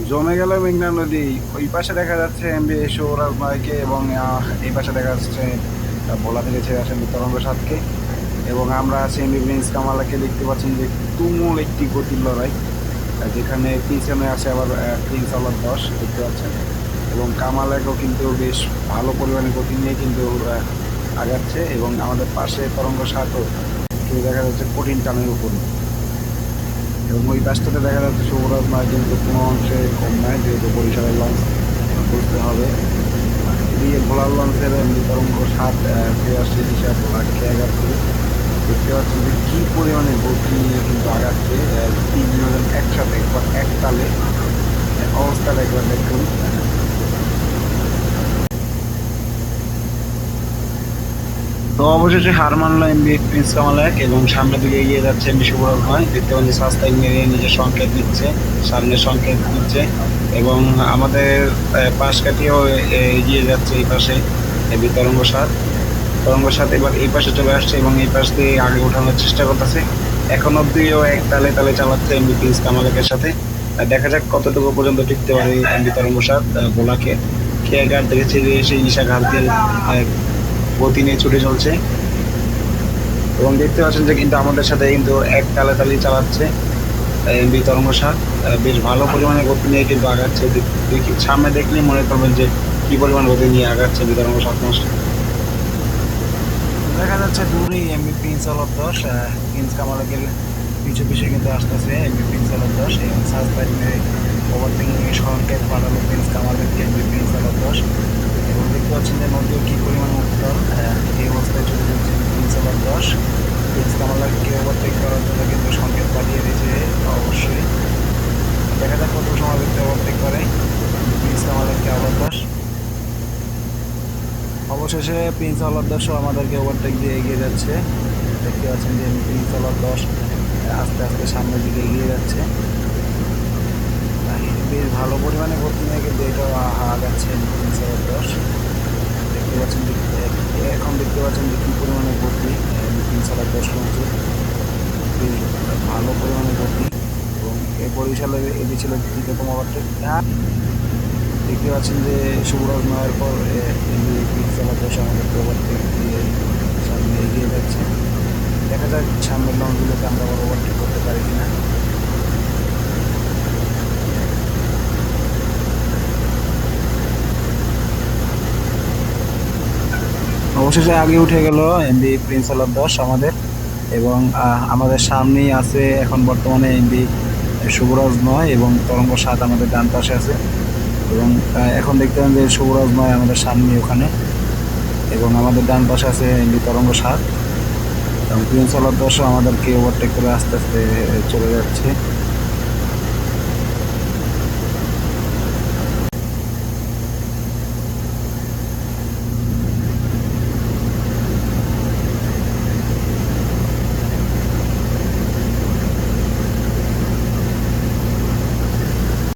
জমে গেল মেঘনা নদী। ওই পাশে দেখা যাচ্ছে এমবি সৌরভ নয়কে এবং এই পাশে দেখা যাচ্ছে ভোলা থেকে ছেড়ে আসেন তরঙ্গ সাতকে। এবং আমরা আছি এমবি প্রিন্স কামালাকে। দেখতে পাচ্ছেন যে তুমুল একটি গতির লড়াই, যেখানে পিছনে আছে আবার প্রিন্স আলাদ 10 দেখতে পাচ্ছেন। এবং কামালাকেও কিন্তু বেশ ভালো পরিমাণে গতি নিয়ে কিন্তু আগাচ্ছে। এবং আমাদের পাশে তরঙ্গ সাতও কেউ দেখা যাচ্ছে কঠিন টানের উপরে। এবং ওই পাশটাতে দেখা যাচ্ছে শুভরাজ নয় কিন্তু কোনো অংশে কম নয়, যেহেতু বরিশালের লঞ্চ বুঝতে হবে। এদিকে ভোলার লঞ্চের তরঙ্গ সাত ফিরে আসছে দিশা ভোলা খেয়াঘাট থেকে। দেখতে পাচ্ছেন যে কী পরিমাণে গতি নিয়ে কিন্তু আগাচ্ছে তিনজন একসাথে একবার এক তালে। অবস্থাটা একবার দেখুন। তো অবশেষে হার মানলো এমবি প্রিন্স কামাল এক এবং সামনের দিকে এগিয়ে যাচ্ছে এমবি শুভরাজ নয়। দেখতে পাচ্ছি সাস্তাইন মেরিয়ে নিজের সংকেত দিচ্ছে, সামনের সংকেত দিচ্ছে। এবং আমাদের পাশ কাটিয়েও এগিয়ে যাচ্ছে এই পাশে এমবি তরঙ্গ সাত। তরঙ্গ সাত এবার এই পাশে চলে আসছে এবং এই পাশ দিয়ে আগে ওঠানোর চেষ্টা করতেছে। এখন অব্দিও এক তালে তালে চালাচ্ছে এমবি প্রিন্স কামালেকের সাথে। দেখা যাক কতটুকু পর্যন্ত টিকতে পারে এমবি তরঙ্গ সাত ভোলাকে খেয়াঘাট থেকে ছেড়ে এসে ইশা ঘাট দিয়ে গতি নিয়ে ছুটে চলছে। এবং দেখতে পাচ্ছেন যে কিন্তু আমাদের সাথে কিন্তু এক তালে তালি চালাচ্ছে এমবি তরঙ্গ সাত। বেশ ভালো পরিমাণে গতি নিয়ে কিন্তু আগাচ্ছে। দেখি সামনে দেখলেই মনে করবেন যে কি পরিমাণ গতি নিয়ে আগাচ্ছে এমবি তরঙ্গ সাত মাস। দেখা যাচ্ছে দূরেই এমবি প্রিন্স আলাদ 10 প্রিন্স কামালেকের পিছু পিছু কিন্তু আসতেছে এমবি প্রিন্স আলাদ 10 এবং সাসপেন্ডে ওভারটেকিং সংকেত পাঠালো প্রিন্স কামালেককে এমবি প্রিন্স আলাদ 10। এবং দেখতে পাচ্ছেন যে নদীও কি পরিমাণ উত্তর। এই অবস্থায় চলে যাচ্ছে প্রিন্স আলাদ 10। প্রিন্স কামালেককে ওভারটেক করার জন্য কিন্তু সংকেত পাঠিয়ে দিয়েছে অবশ্যই। দেখা যাক কত সময় ভিতরে ওভারটেক করে প্রিন্স কামালেককে আলাদ 10। অবশেষে প্রিন্স আলাদ 10 আমাদেরকে ওভারটেক দিয়ে এগিয়ে যাচ্ছে। দেখতে পাচ্ছেন যে প্রিন্স আলাদ 10 আস্তে আস্তে সামনের দিকে এগিয়ে যাচ্ছে। বেশ ভালো পরিমাণে গতি নিয়ে কিন্তু এটাও আগাচ্ছে প্রিন্স আলাদ 10। দেখতে পাচ্ছেন যে এখন দেখতে পাচ্ছেন যে কী পরিমাণে গতি প্রিন্স আলাদ 10 লঞ্চে। বেশ ভালো পরিমাণে গতি। এবং বরিশালের এটি ছিল দ্বিতীয়তম ওভারটেক। দেখতে পাচ্ছেন যে শুভরাজ নয়ের পর প্রিন্স আলাদ 10 আমাদেরকে ওভারটেক দিয়ে সামনে এগিয়ে যাচ্ছে। দেখা যাক সামনের লঞ্চগুলোকে আমরা আবার ওভারটেক করতে পারি কিনা। অবশেষে আগে উঠে গেল এমবি প্রিন্স আলাদ 10 আমাদের। এবং আমাদের সামনেই আছে এখন বর্তমানে এমবি শুভরাজ নয় এবং তরঙ্গ সাত আমাদের ডান পাশে আছে। এবং এখন দেখতে পান যে শুভরাজ নয় আমাদের সামনে ওখানে এবং আমাদের ডান পাশে আছে এমবি তরঙ্গ সাত। এবং প্রিন্স আলাদ 10 আমাদেরকে ওভারটেক করে আস্তে আস্তে চলে যাচ্ছে।